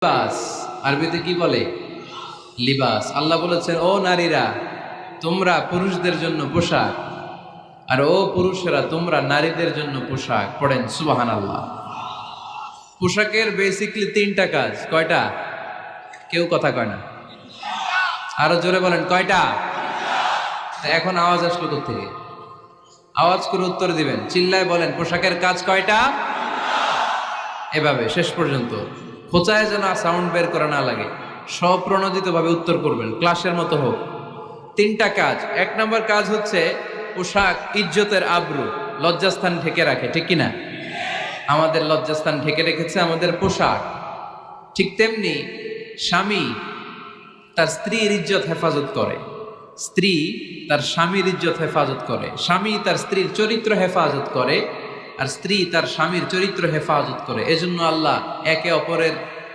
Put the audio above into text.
লিবাস আরবিতে কি বলে? লিবাস। আল্লাহ বলেছেন, ও নারীরা তোমরা পুরুষদের জন্য পোশাক, আর ও পুরুষেরা তোমরা নারীদের জন্য পোশাক। পড়েন সুবহানাল্লাহ। পোশাকের বেসিকলি তিনটা কাজ। কয়টা? কেউ কথা কয় না, আরো জোরে বলেন কয়টা? এখন আওয়াজ আসলো কোত্থেকে? আওয়াজ করে উত্তর দিবেন, চিল্লায় বলেন পোশাকের কাজ কয়টা? এভাবে শেষ পর্যন্ত খোঁচায় যেন সাউন্ড বের করা না লাগে, স্বপ্রণোদিত ভাবে উত্তর করবেন, ক্লাসের মতো হোক। তিনটা কাজ। এক নম্বর কাজ হচ্ছে পোশাক ইজ্জতের আবরু, লজ্জাস্থান ঢেকে রাখে, ঠিক কিনা? আমাদের লজ্জাস্থান ঢেকে রেখেছে আমাদের পোশাক। ঠিক তেমনি স্বামী তার স্ত্রীর ইজ্জত হেফাজত করে, স্ত্রী তার স্বামীর ইজ্জত হেফাজত করে, স্বামী তার স্ত্রীর চরিত্র হেফাজত করে, আর স্ত্রী তার স্বামীর চরিত্র হেফাজত করে। এজন্য আল্লাহ একে অপরের